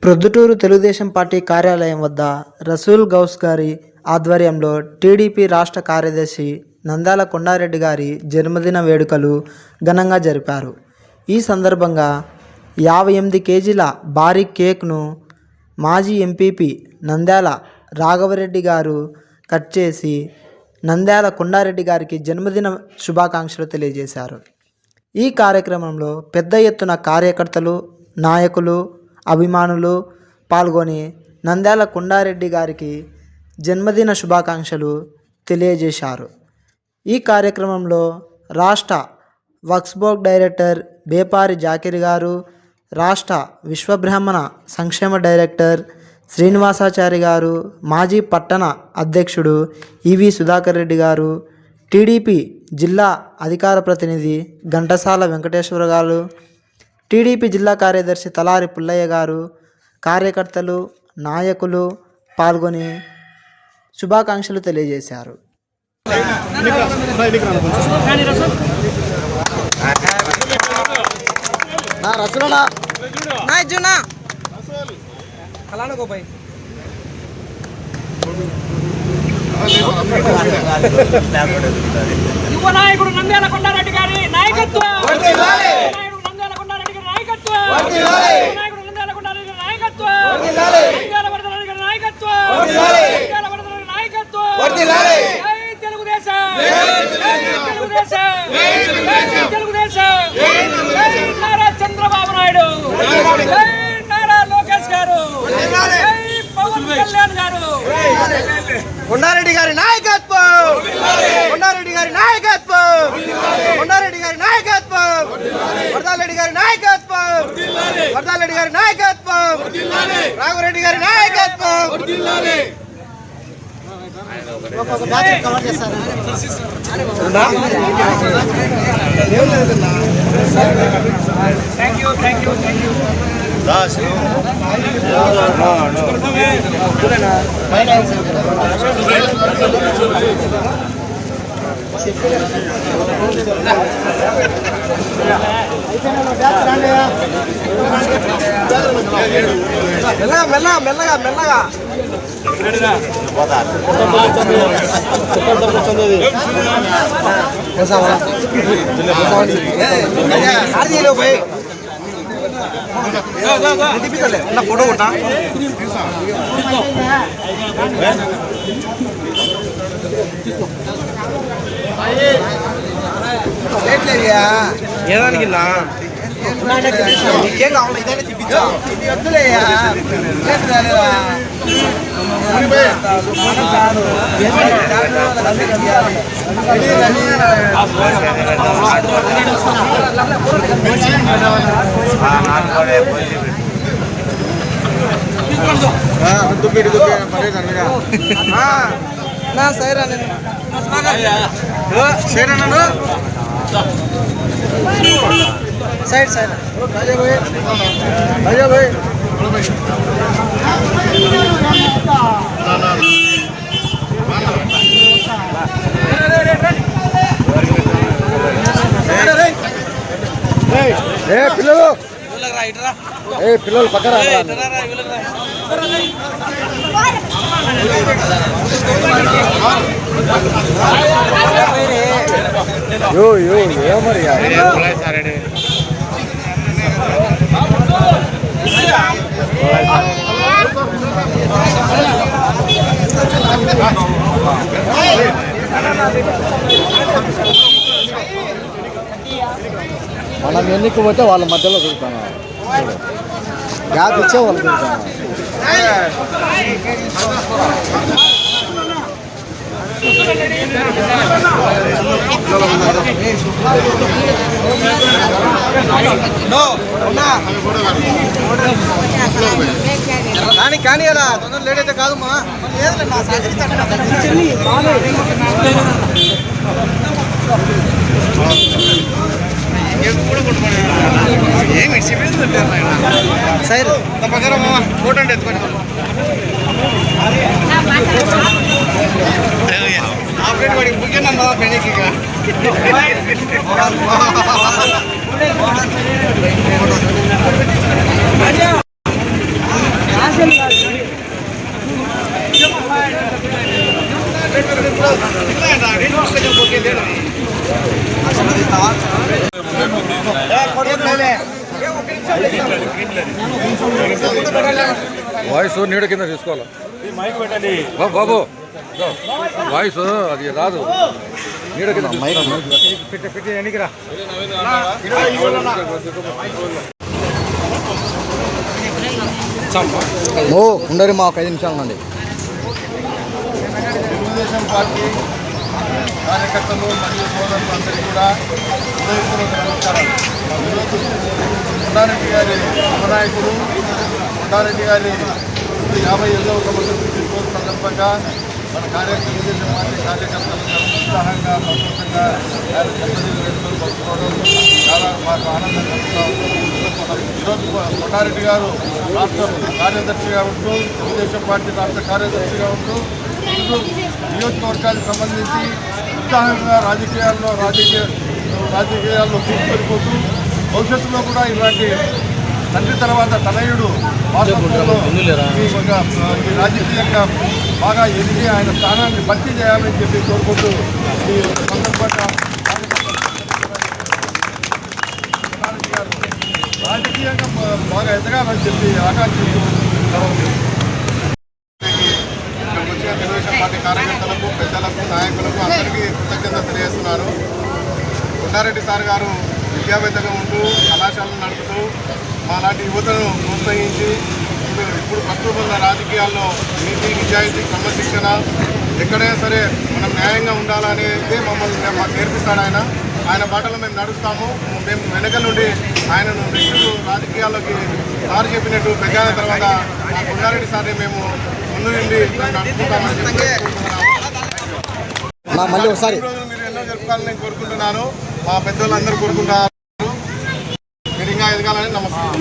Proddatur Telugu Desam party కార్యాలయం వద్ద రసూల్ గౌస్ గారి ఆధ్వర్యంలో టీడీపీ రాష్ట్ర కార్యదర్శి నంద్యాల కొండారెడ్డి గారి జన్మదిన వేడుకలు ఘనంగా జరిపారు. ఈ సందర్భంగా 58 కేజీల భారీ కేక్ను మాజీ ఎంపీపీ నంద్యాల రాఘవరెడ్డి గారు కట్ చేసి నంద్యాల కొండారెడ్డి గారికి జన్మదిన శుభాకాంక్షలు తెలియజేశారు. ఈ కార్యక్రమంలో పెద్ద ఎత్తున కార్యకర్తలు, నాయకులు, అభిమానులు పాల్గొని నంద్యాల కొండారెడ్డి గారికి జన్మదిన శుభాకాంక్షలు తెలియజేశారు. ఈ కార్యక్రమంలో రాష్ట్ర వక్ఫ్ బోర్డ్ డైరెక్టర్ బేపారి జాకిర్ గారు, రాష్ట్ర విశ్వబ్రాహ్మణ సంక్షేమ డైరెక్టర్ శ్రీనివాసాచారి గారు, మాజీ పట్టణ అధ్యక్షుడు ఈవి సుధాకర్ రెడ్డి గారు, టీడీపీ జిల్లా అధికార ప్రతినిధి ఘంటసాల వెంకటేశ్వర గారు, టీడీపీ జిల్లా కార్యదర్శి తలారి పుల్లయ్య గారు, కార్యకర్తలు, నాయకులు పాల్గొని శుభాకాంక్షలు తెలియజేశారు. యువ నాయకుడు నంద్యాల కొండారెడ్డి గారి నాయకత్వం, నంద్యాల కొండారెడ్డి గారి నాయకత్వం, నాయకుడు నంద్యాల కొండారెడ్డి గారి నాయకత్వం, నంద్యాల వరదరాజు గారి నాయకత్వం, నంద్యాల వరదరాజు నాయకత్వం. జై తెలుగుదేశం, జై తెలుగుదేశం, జై తెలుగుదేశం, జై నారా చంద్రబాబు నాయుడు, జై నారా లోకేష్ గారు, జై పవన్ కళ్యాణ్ గారు. కొండారెడ్డి గారి నాయకత్వం, కొండారెడ్డి గారి నాయకత్వం, కొండారెడ్డి గారి నాయకత్వం, వరదారెడ్డి గారి నాయకత్వం, వరదారెడ్డి గారి నాయకత్వం, రాఘవరెడ్డి గారి నాయకత్వం. మెల్లగా మెల్లగా మెల్లగా ఫోటో కొట్టా ఏదానికి నీకేం కావాలి ఇదైనా చూపించా వద్దులేయా సైడ్ సైడ్ పిల్లలు పిల్లలు పక్కన మరి మనం ఎన్నికి పోతే వాళ్ళ మధ్యలో దొరుకుతాను, గ్యాప్ ఇచ్చే వాళ్ళు దొరుకుతాను. కానీ అలా తొందర లేట్ అయితే కాదు మా సైడ్ పక్కన ఫోటో అంటే ఎత్తుకొని ఆపరేట్ వాడికి ముఖ్యంగా పెళ్ళికి వాయిస్ నీడ కింద తీసుకోవాలి బాబు వాయిస్ అది రాదు నీడ కింద ఉండరు మా ఒక 5 నిమిషాలు నుండి. తెలుగుదేశం పార్టీ కార్యకర్తలు మరియు సోదరులు అందరికీ కూడా హృదయపూర్వక నమస్కారాలు. ఈరోజు కొండారెడ్డి గారి యువనాయకుడు కొండారెడ్డి గారి 58వ పుట్టినరోజు సందర్భంగా మన తెలుగుదేశం పార్టీ కార్యకర్తలు ఉత్సాహంగా సంతోషంగా ఆయన జన్మదిన వేడుకలు పంచుకోవడం చాలా మాకు ఆనందంగా కలుగుతూ ఉంది. ఈరోజు కొండారెడ్డి గారు రాష్ట్ర కార్యదర్శిగా ఉంటూ తెలుగుదేశం పార్టీ రాష్ట్ర కార్యదర్శిగా ఉంటూ నియోజకవర్గానికి సంబంధించి ఉత్సాహంగా రాజకీయాల్లో తీసుకెళ్ళిపోతూ భవిష్యత్తులో కూడా ఇలాంటి తండ్రి తర్వాత తనయుడు వారసత్వంలో ఈ రాజకీయంగా బాగా ఎదిగి ఆయన స్థానాన్ని భర్తీ చేయాలని చెప్పి కోరుకుంటూ ఈ సందర్భంగా రాజకీయంగా బాగా ఎదగాలని చెప్పి ఆకాంక్షిస్తూ వచ్చిన తెలుగుదేశం పార్టీ కార్యకర్తలకు ప్రజలకు నాయకులకు అందరికీ కృతజ్ఞత తెలియజేస్తున్నారు. కొండారెడ్డి సార్ గారు విద్యావేత్తగా ఉంటూ కళాశాలను నడుపుతూ మాలాంటి యువతను ప్రోత్సహించి ఇప్పుడు ప్రస్తుతం ఉన్న రాజకీయాల్లో నీతి నిజాయితీ క్రమశిక్షణ ఎక్కడైనా సరే మనం న్యాయంగా ఉండాలనేదే మాకు నేర్పిస్తాడు ఆయన. ఆయన బాటలో మేము నడుస్తాము. మేము వెనక నుండి ఆయనను నెక్స్ట్ రాజకీయాల్లోకి సార్ చెప్పినట్టు పెద్దయిన తర్వాత ఆ కొండారెడ్డి సార్ని మేము ముందు నుండి నడుపుకుంటామని చెప్పి మళ్ళీ ఒకసారి మీరు ఎన్నో జరుపుకోవాలని నేను కోరుకుంటున్నాను. మా పెద్దోళ్ళందరూ కోరుకుంటున్నారు. మీరు ఇంకా ఎదగాలని నమస్కారం.